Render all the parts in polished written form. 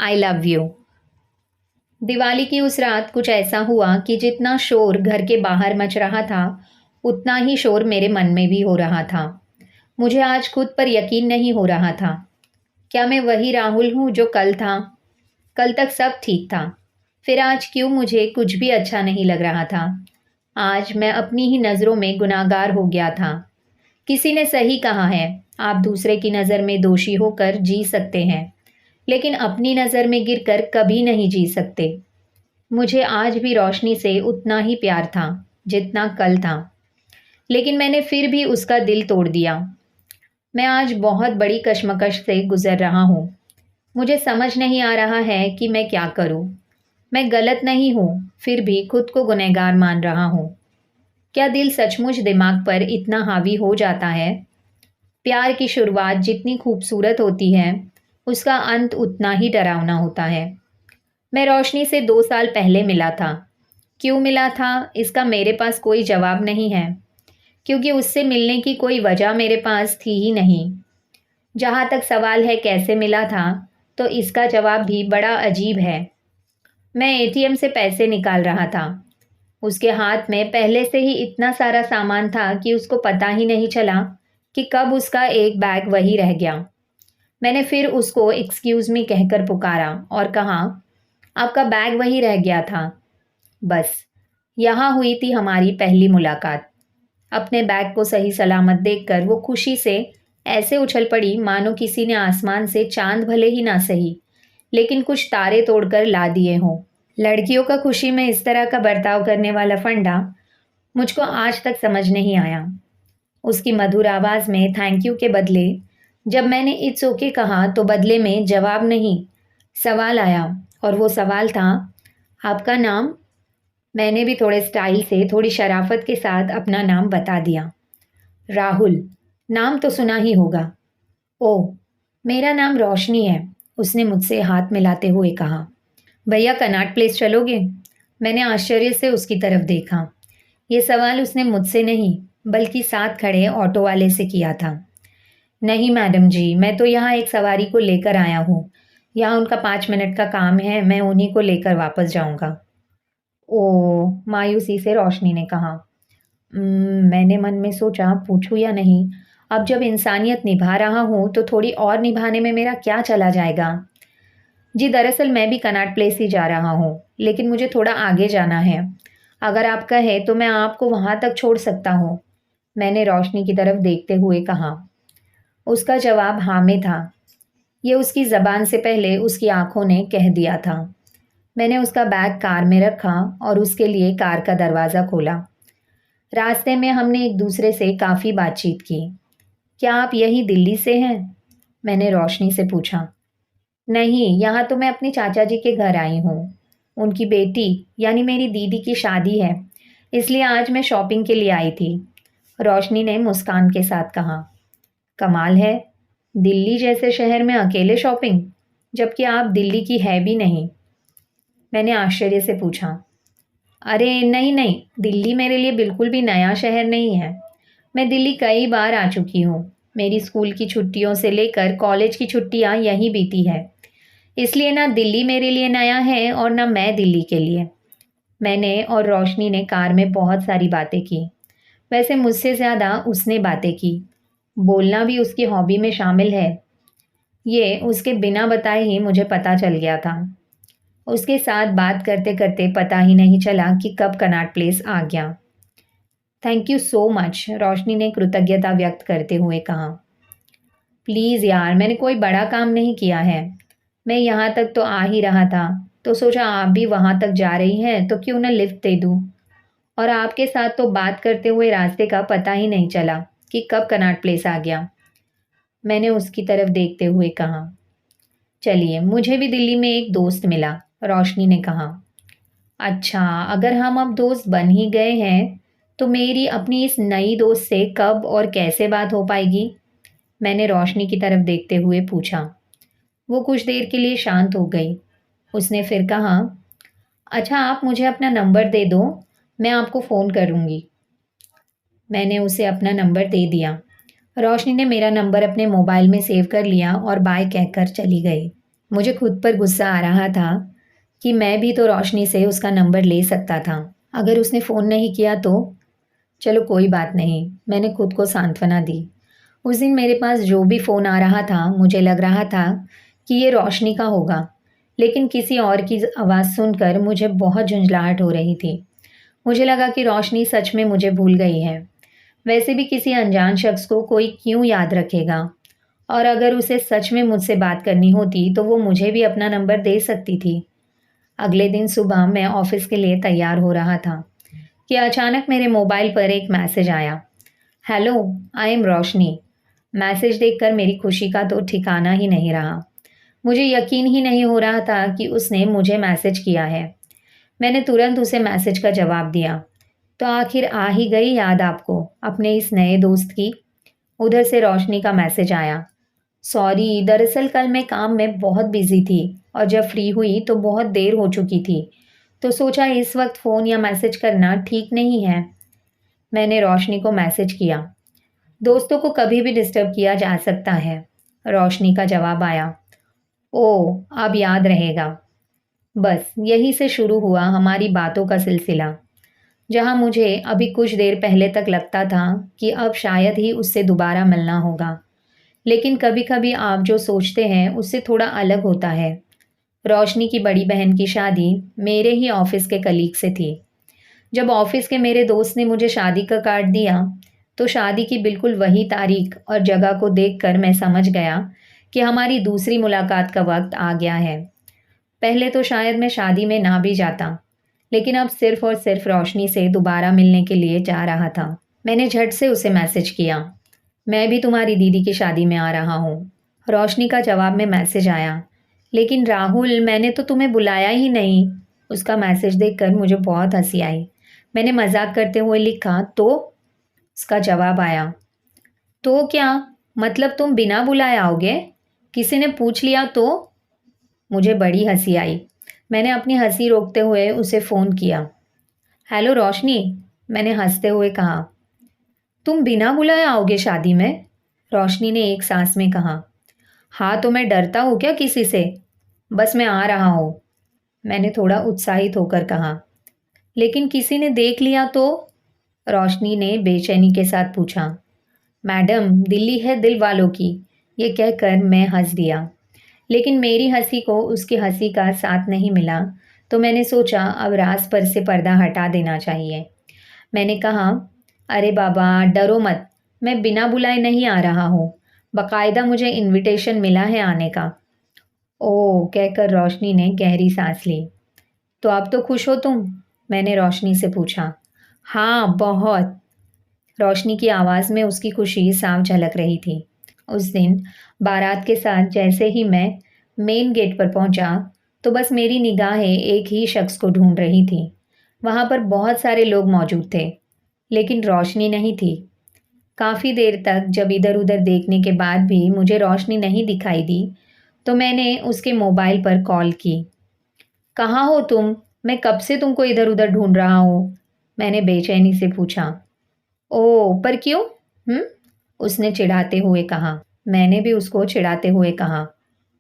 I love you. Diwali की उस रात कुछ ऐसा हुआ कि जितना शोर घर के बाहर मच रहा था, उतना ही शोर मेरे मन में भी हो रहा था। मुझे आज खुद पर यकीन नहीं हो रहा था। क्या मैं वही राहुल हूँ जो कल था? कल तक सब ठीक था। फिर आज क्यों मुझे कुछ भी अच्छा नहीं लग रहा था? आज मैं अपनी ही नज़रों में गुनाहगार हो गया था। किसी ने सही कहा है, आप दूसरे की नज़र में दोषी होकर जी सकते हैं, लेकिन अपनी नज़र में गिरकर कभी नहीं जी सकते। मुझे आज भी रोशनी से उतना ही प्यार था जितना कल था, लेकिन मैंने फिर भी उसका दिल तोड़ दिया। मैं आज बहुत बड़ी कश्मकश से गुजर रहा हूँ। मुझे समझ नहीं आ रहा है कि मैं क्या करूँ। मैं गलत नहीं हूँ, फिर भी खुद को गुनहगार मान रहा हूँ। क्या दिल सचमुच दिमाग पर इतना हावी हो जाता है? प्यार की शुरुआत जितनी खूबसूरत होती है, उसका अंत उतना ही डरावना होता है। मैं रोशनी से 2 साल पहले मिला था। क्यों मिला था, इसका मेरे पास कोई जवाब नहीं है, क्योंकि उससे मिलने की कोई वजह मेरे पास थी ही नहीं। जहाँ तक सवाल है कैसे मिला था, तो इसका जवाब भी बड़ा अजीब है। मैं एटीएम से पैसे निकाल रहा था। उसके हाथ में पहले से ही इतना सारा सामान था कि उसको पता ही नहीं चला कि कब उसका एक बैग वही रह गया। मैंने फिर उसको एक्सक्यूज़ मी कहकर पुकारा और कहा, आपका बैग वही रह गया था। बस, यहाँ हुई थी हमारी पहली मुलाकात। अपने बैग को सही सलामत देखकर वो खुशी से ऐसे उछल पड़ी मानो किसी ने आसमान से चांद भले ही ना सही, लेकिन कुछ तारे तोड़कर ला दिए हों। लड़कियों का खुशी में इस तरह का बर्ताव करने वाला फंडा मुझको आज तक समझ नहीं आया। उसकी मधुर आवाज़ में थैंक यू के बदले जब मैंने इट्स ओके कहा, तो बदले में जवाब नहीं, सवाल आया। और वो सवाल था, आपका नाम? मैंने भी थोड़े स्टाइल से, थोड़ी शराफत के साथ अपना नाम बता दिया। राहुल। नाम तो सुना ही होगा। ओह, मेरा नाम रोशनी है, उसने मुझसे हाथ मिलाते हुए कहा। भैया कनॉट प्लेस चलोगे? मैंने आश्चर्य से उसकी तरफ देखा। ये सवाल उसने मुझसे नहीं, बल्कि साथ खड़े ऑटो वाले से किया था। नहीं मैडम जी, मैं तो यहाँ एक सवारी को लेकर आया हूँ। यहाँ उनका 5 मिनट का काम है, मैं उन्हीं को लेकर वापस जाऊँगा। ओह, मायूसी से रोशनी ने कहा। मैंने मन में सोचा, पूछूं या नहीं। अब जब इंसानियत निभा रहा हूँ, तो थोड़ी और निभाने में मेरा क्या चला जाएगा। जी दरअसल मैं भी कनॉट प्लेस ही जा रहा हूँ, लेकिन मुझे थोड़ा आगे जाना है। अगर आप कहें तो मैं आपको वहाँ तक छोड़ सकता हूँ, मैंने रोशनी की तरफ देखते हुए कहा। उसका जवाब हाँ में था। ये उसकी ज़बान से पहले उसकी आंखों ने कह दिया था। मैंने उसका बैग कार में रखा और उसके लिए कार का दरवाज़ा खोला। रास्ते में हमने एक दूसरे से काफ़ी बातचीत की। क्या आप यही दिल्ली से हैं? मैंने रोशनी से पूछा। नहीं, यहाँ तो मैं अपने चाचा जी के घर आई हूँ। उनकी बेटी यानी मेरी दीदी की शादी है, इसलिए आज मैं शॉपिंग के लिए आई थी, रोशनी ने मुस्कान के साथ कहा। कमाल है, दिल्ली जैसे शहर में अकेले शॉपिंग, जबकि आप दिल्ली की है भी नहीं, मैंने आश्चर्य से पूछा। अरे नहीं नहीं, दिल्ली मेरे लिए बिल्कुल भी नया शहर नहीं है। मैं दिल्ली कई बार आ चुकी हूँ। मेरी स्कूल की छुट्टियों से लेकर कॉलेज की छुट्टियाँ यहीं बीती है। इसलिए ना दिल्ली मेरे लिए नया है और ना मैं दिल्ली के लिए। मैंने और रोशनी ने कार में बहुत सारी बातें की। वैसे मुझसे ज़्यादा उसने बातें की। बोलना भी उसकी हॉबी में शामिल है। ये उसके बिना बताए ही मुझे पता चल गया था। उसके साथ बात करते करते पता ही नहीं चला कि कब कनॉट प्लेस आ गया। थैंक यू सो मच, रोशनी ने कृतज्ञता व्यक्त करते हुए कहा। प्लीज़ यार, मैंने कोई बड़ा काम नहीं किया है। मैं यहाँ तक तो आ ही रहा था, तो सोचा आप भी वहाँ तक जा रही हैं तो क्यों ना लिफ्ट दे दूँ। और आपके साथ तो बात करते हुए रास्ते का पता ही नहीं चला कि कब कनॉट प्लेस आ गया, मैंने उसकी तरफ देखते हुए कहा। चलिए, मुझे भी दिल्ली में एक दोस्त मिला, रोशनी ने कहा। अच्छा, अगर हम अब दोस्त बन ही गए हैं, तो मेरी अपनी इस नई दोस्त से कब और कैसे बात हो पाएगी, मैंने रोशनी की तरफ देखते हुए पूछा। वो कुछ देर के लिए शांत हो गई। उसने फिर कहा, अच्छा आप मुझे अपना नंबर दे दो, मैं आपको फ़ोन करूँगी। मैंने उसे अपना नंबर दे दिया। रोशनी ने मेरा नंबर अपने मोबाइल में सेव कर लिया और बाय कहकर चली गई। मुझे खुद पर गुस्सा आ रहा था कि मैं भी तो रोशनी से उसका नंबर ले सकता था। अगर उसने फ़ोन नहीं किया तो? चलो कोई बात नहीं, मैंने खुद को सांत्वना दी। उस दिन मेरे पास जो भी फ़ोन आ रहा था, मुझे लग रहा था कि ये रोशनी का होगा, लेकिन किसी और की आवाज़ सुनकर मुझे बहुत झुंझलाहट हो रही थी। मुझे लगा कि रोशनी सच में मुझे भूल गई है। वैसे भी किसी अनजान शख्स को कोई क्यों याद रखेगा? और अगर उसे सच में मुझसे बात करनी होती, तो वो मुझे भी अपना नंबर दे सकती थी। अगले दिन सुबह मैं ऑफ़िस के लिए तैयार हो रहा था कि अचानक मेरे मोबाइल पर एक मैसेज आया। Hello, I am Roshni. Message देखकर मेरी खुशी का तो ठिकाना ही नहीं रहा। मुझे यकीन ही नहीं हो रहा था कि उसने मुझे मैसेज किया है। मैंने तुरंत उसे मैसेज का जवाब दिया। तो आखिर आ ही गई याद आपको अपने इस नए दोस्त की। उधर से रोशनी का मैसेज आया। सॉरी, दरअसल कल मैं काम में बहुत बिजी थी और जब फ्री हुई तो बहुत देर हो चुकी थी, तो सोचा इस वक्त फ़ोन या मैसेज करना ठीक नहीं है। मैंने रोशनी को मैसेज किया। दोस्तों को कभी भी डिस्टर्ब किया जा सकता है। रोशनी का जवाब आया। ओह, अब याद रहेगा। बस यहीं से शुरू हुआ हमारी बातों का सिलसिला। जहाँ मुझे अभी कुछ देर पहले तक लगता था कि अब शायद ही उससे दोबारा मिलना होगा, लेकिन कभी-कभी आप जो सोचते हैं उससे थोड़ा अलग होता है। रोशनी की बड़ी बहन की शादी मेरे ही ऑफिस के कलीग से थी। जब ऑफिस के मेरे दोस्त ने मुझे शादी का कार्ड दिया, तो शादी की बिल्कुल वही तारीख और जगह को देखकर मैं समझ गया कि हमारी दूसरी मुलाकात का वक्त आ गया है। पहले तो शायद मैं शादी में ना भी जाता, लेकिन अब सिर्फ और सिर्फ रोशनी से दोबारा मिलने के लिए जा रहा था। मैंने झट से उसे मैसेज किया। मैं भी तुम्हारी दीदी की शादी में आ रहा हूँ। रोशनी का जवाब में मैसेज आया। लेकिन राहुल, मैंने तो तुम्हें बुलाया ही नहीं। उसका मैसेज देखकर मुझे बहुत हंसी आई। मैंने मजाक करते हुए लिखा, तो? उसका जवाब आया, तो क्या? मतलब तुम बिना बुलाए आओगे? किसी ने पूछ लिया तो? मुझे बड़ी हंसी आई। मैंने अपनी हंसी रोकते हुए उसे फ़ोन किया। हेलो रोशनी, मैंने हंसते हुए कहा। तुम बिना बुलाए आओगे शादी में? रोशनी ने एक सांस में कहा। हाँ, तो मैं डरता हूँ क्या किसी से? बस मैं आ रहा हूँ, मैंने थोड़ा उत्साहित होकर कहा। लेकिन किसी ने देख लिया तो? रोशनी ने बेचैनी के साथ पूछा। मैडम, दिल्ली है दिल वालों की, ये कहकर मैं हंस दिया। लेकिन मेरी हंसी को उसकी हंसी का साथ नहीं मिला, तो मैंने सोचा अब राज पर से पर्दा हटा देना चाहिए। मैंने कहा, अरे बाबा डरो मत, मैं बिना बुलाए नहीं आ रहा हूँ, बाकायदा मुझे इनविटेशन मिला है आने का। ओह, कहकर रोशनी ने गहरी सांस ली। तो अब तो खुश हो तुम? मैंने रोशनी से पूछा। हाँ, बहुत। रोशनी की आवाज़ में उसकी खुशी साफ झलक रही थी। उस दिन बारात के साथ जैसे ही मैं मेन गेट पर पहुंचा, तो बस मेरी निगाहें एक ही शख्स को ढूंढ रही थी। वहां पर बहुत सारे लोग मौजूद थे, लेकिन रोशनी नहीं थी। काफ़ी देर तक जब इधर-उधर देखने के बाद भी मुझे रोशनी नहीं दिखाई दी, तो मैंने उसके मोबाइल पर कॉल की। कहाँ हो तुम? मैं कब से तुमको इधर-उधर ढूंढ रहा हूँ, मैंने बेचैनी से पूछा। ओह! पर क्यों? हुँ? उसने चिढ़ाते हुए कहा। मैंने भी उसको चिढ़ाते हुए कहा।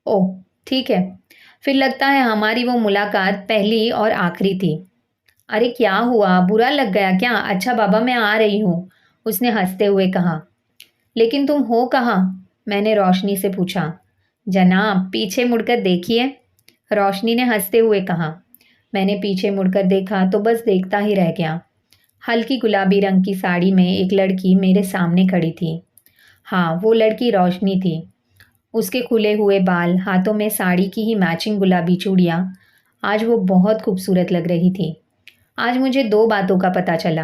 ओह! ठीक है। फिर लगता है हमारी वो मुलाकात पहली और आखिरी थी। अरे क्या हुआ? बुरा लग गया क्या? अच्छा बाबा मैं आ रही हूँ, उसने हँसते हुए कहा। लेकिन तुम हो कहाँ? मैंने रोशनी से पूछा। जनाब, पीछे मुड़कर देखिए, रोशनी ने हँसते हुए कहा। मैंने पीछे मुड़कर देखा तो बस देखता ही रह गया। हल्की गुलाबी रंग की साड़ी में एक लड़की मेरे सामने खड़ी थी। हाँ, वो लड़की रोशनी थी। उसके खुले हुए बाल, हाथों में साड़ी की ही मैचिंग गुलाबी चूड़ियाँ, आज वो बहुत खूबसूरत लग रही थी। आज मुझे दो बातों का पता चला।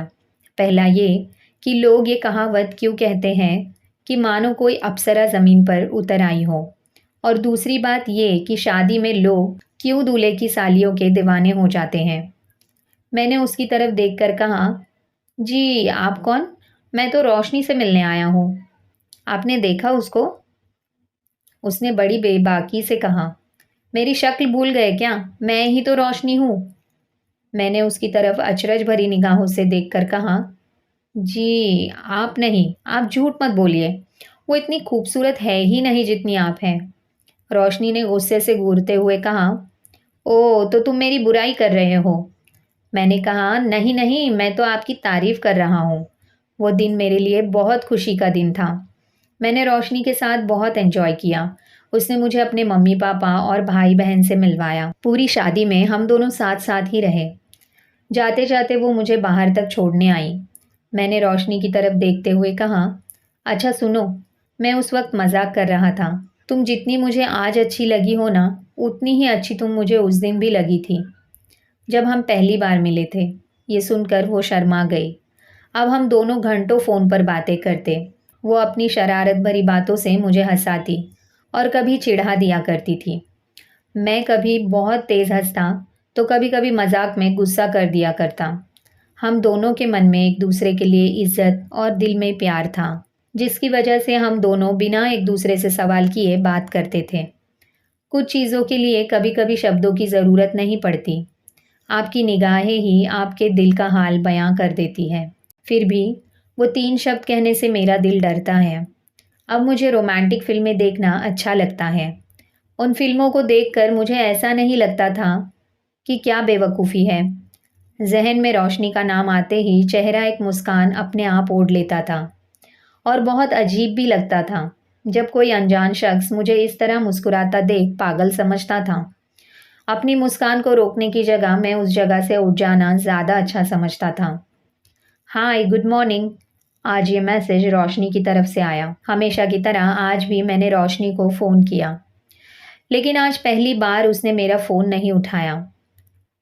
पहला ये कि लोग ये कहावत क्यों कहते हैं कि मानो कोई अप्सरा ज़मीन पर उतर आई हो, और दूसरी बात ये कि शादी में लोग क्यों दूल्हे की सालियों के दीवाने हो जाते हैं। मैंने उसकी तरफ देखकर कहा, जी आप कौन? मैं तो रोशनी से मिलने आया हूँ। आपने देखा उसको? उसने बड़ी बेबाकी से कहा। मेरी शक्ल भूल गए क्या? मैं ही तो रोशनी हूँ। मैंने उसकी तरफ अचरज भरी निगाहों से देखकर कहा, जी आप नहीं, आप झूठ मत बोलिए। वो इतनी खूबसूरत है ही नहीं जितनी आप हैं। रोशनी ने गुस्से से घूरते हुए कहा, ओह तो तुम मेरी बुराई कर रहे हो। मैंने कहा, नहीं नहीं, मैं तो आपकी तारीफ कर रहा हूँ। वो दिन मेरे लिए बहुत खुशी का दिन था। मैंने रोशनी के साथ बहुत एंजॉय किया। उसने मुझे अपने मम्मी पापा और भाई बहन से मिलवाया। पूरी शादी में हम दोनों साथ साथ ही रहे। जाते जाते वो मुझे बाहर तक छोड़ने आई। मैंने रोशनी की तरफ देखते हुए कहा, अच्छा सुनो, मैं उस वक्त मजाक कर रहा था। तुम जितनी मुझे आज अच्छी लगी हो ना, उतनी ही अच्छी तुम मुझे उस दिन भी लगी थी, जब हम पहली बार मिले थे। ये सुनकर वो शर्मा गई। अब हम दोनों घंटों फ़ोन पर बातें करते। वो अपनी शरारत भरी बातों से मुझे हंसाती और कभी चिढ़ा दिया करती थी। मैं कभी बहुत तेज़ हंसता तो कभी कभी मजाक में गुस्सा कर दिया करता। हम दोनों के मन में एक दूसरे के लिए इज्जत और दिल में प्यार था, जिसकी वजह से हम दोनों बिना एक दूसरे से सवाल किए बात करते थे। कुछ चीज़ों के लिए कभी कभी शब्दों की ज़रूरत नहीं पड़ती, आपकी निगाहें ही आपके दिल का हाल बयां कर देती है। फिर भी वो 3 शब्द कहने से मेरा दिल डरता है। अब मुझे रोमांटिक फ़िल्में देखना अच्छा लगता है। उन फ़िल्मों को देखकर मुझे ऐसा नहीं लगता था कि क्या बेवकूफ़ी है। ज़हन में रोशनी का नाम आते ही चेहरा एक मुस्कान अपने आप ओढ़ लेता था और बहुत अजीब भी लगता था जब कोई अनजान शख्स मुझे इस तरह मुस्कुराता देख पागल समझता था। अपनी मुस्कान को रोकने की जगह मैं उस जगह से उठ जाना ज़्यादा अच्छा समझता था। Hi good morning. आज ये मैसेज रोशनी की तरफ से आया। हमेशा की तरह आज भी मैंने रोशनी को फ़ोन किया, लेकिन आज पहली बार उसने मेरा फ़ोन नहीं उठाया।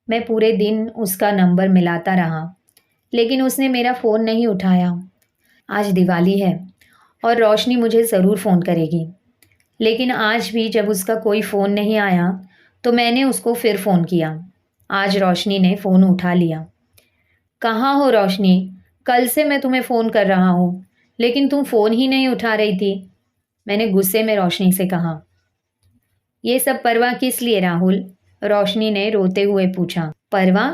मैं पूरे दिन उसका नंबर मिलाता रहा, लेकिन उसने मेरा फ़ोन नहीं उठाया। आज दिवाली है और रोशनी मुझे ज़रूर फ़ोन करेगी, लेकिन आज भी जब उसका कोई फ़ोन नहीं आया तो मैंने उसको फिर फ़ोन किया। आज रोशनी ने फ़ोन उठा लिया। कहाँ हो रोशनी? कल से मैं तुम्हें फ़ोन कर रहा हूँ, लेकिन तुम फ़ोन ही नहीं उठा रही थी। मैंने गुस्से में रोशनी से कहा। ये सब परवाह किस लिए राहुल? रोशनी ने रोते हुए पूछा। परवाह?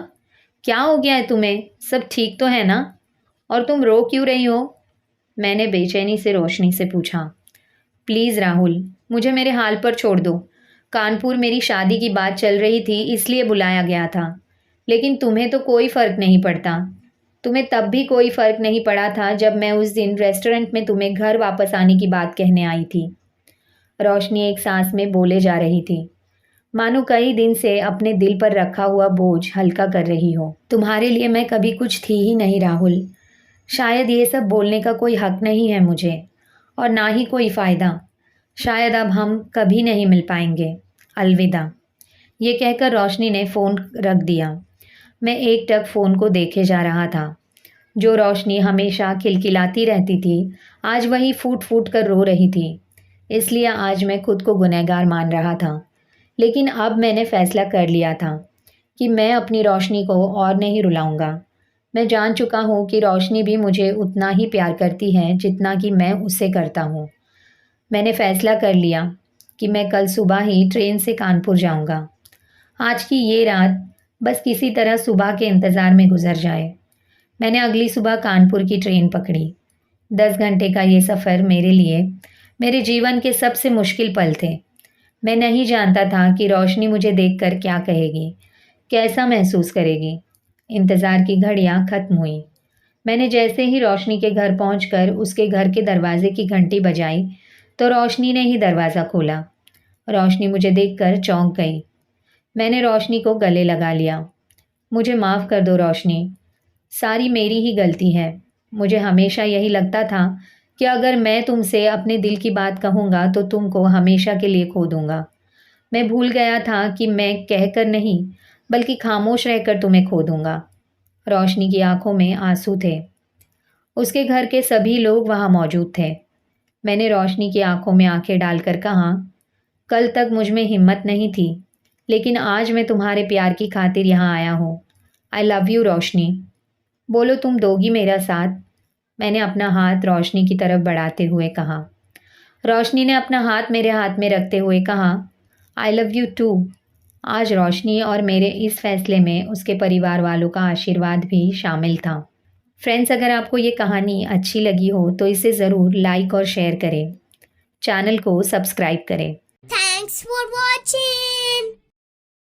क्या हो गया है तुम्हें? सब ठीक तो है ना? और तुम रो क्यों रही हो? मैंने बेचैनी से रोशनी से पूछा। प्लीज़ राहुल, मुझे मेरे हाल पर छोड़ दो। कानपुर मेरी शादी की बात चल रही थी, इसलिए बुलाया गया था। लेकिन तुम्हें तो कोई फ़र्क नहीं पड़ता। तुम्हें तब भी कोई फ़र्क नहीं पड़ा था जब मैं उस दिन रेस्टोरेंट में तुम्हें घर वापस आने की बात कहने आई थी। रोशनी एक सांस में बोले जा रही थी, मानो कई दिन से अपने दिल पर रखा हुआ बोझ हल्का कर रही हो। तुम्हारे लिए मैं कभी कुछ थी ही नहीं राहुल। शायद ये सब बोलने का कोई हक नहीं है मुझे, और ना ही कोई फ़ायदा। शायद अब हम कभी नहीं मिल पाएंगे। अलविदा। ये कहकर रोशनी ने फ़ोन रख दिया। मैं एकटक फ़ोन को देखे जा रहा था। जो रोशनी हमेशा खिलखिलाती रहती थी, आज वही फूट फूट कर रो रही थी। इसलिए आज मैं खुद को गुनहगार मान रहा था। लेकिन अब मैंने फ़ैसला कर लिया था कि मैं अपनी रोशनी को और नहीं रुलाऊंगा। मैं जान चुका हूँ कि रोशनी भी मुझे उतना ही प्यार करती है जितना कि मैं उससे करता हूँ। मैंने फ़ैसला कर लिया कि मैं कल सुबह ही ट्रेन से कानपुर जाऊंगा। आज की ये रात बस किसी तरह सुबह के इंतज़ार में गुजर जाए। मैंने अगली सुबह कानपुर की ट्रेन पकड़ी। 10 घंटे का ये सफ़र मेरे लिए मेरे जीवन के सबसे मुश्किल पल थे। मैं नहीं जानता था कि रोशनी मुझे देखकर क्या कहेगी, कैसा महसूस करेगी। इंतज़ार की घड़ियाँ खत्म हुई। मैंने जैसे ही रोशनी के घर पहुंचकर उसके घर के दरवाजे की घंटी बजाई, तो रोशनी ने ही दरवाज़ा खोला। रोशनी मुझे देखकर चौंक गई। मैंने रोशनी को गले लगा लिया। मुझे माफ़ कर दो रोशनी, सारी मेरी ही गलती है। मुझे हमेशा यही लगता था कि अगर मैं तुमसे अपने दिल की बात कहूँगा तो तुमको हमेशा के लिए खो दूँगा। मैं भूल गया था कि मैं कहकर नहीं, बल्कि खामोश रहकर तुम्हें खो दूँगा। रोशनी की आंखों में आंसू थे। उसके घर के सभी लोग वहाँ मौजूद थे। मैंने रोशनी की आंखों में आंखें डालकर कहा, कल तक मुझ में हिम्मत नहीं थी, लेकिन आज मैं तुम्हारे प्यार की खातिर यहाँ आया हूँ। आई लव यू रोशनी। बोलो तुम दोगी मेरा साथ? मैंने अपना हाथ रोशनी की तरफ बढ़ाते हुए कहा। रोशनी ने अपना हाथ मेरे हाथ में रखते हुए कहा, आई लव यू टू। आज रोशनी और मेरे इस फैसले में उसके परिवार वालों का आशीर्वाद भी शामिल था। फ्रेंड्स, अगर आपको ये कहानी अच्छी लगी हो तो इसे ज़रूर लाइक और शेयर करें। चैनल को सब्सक्राइब करें। Thanks for watching.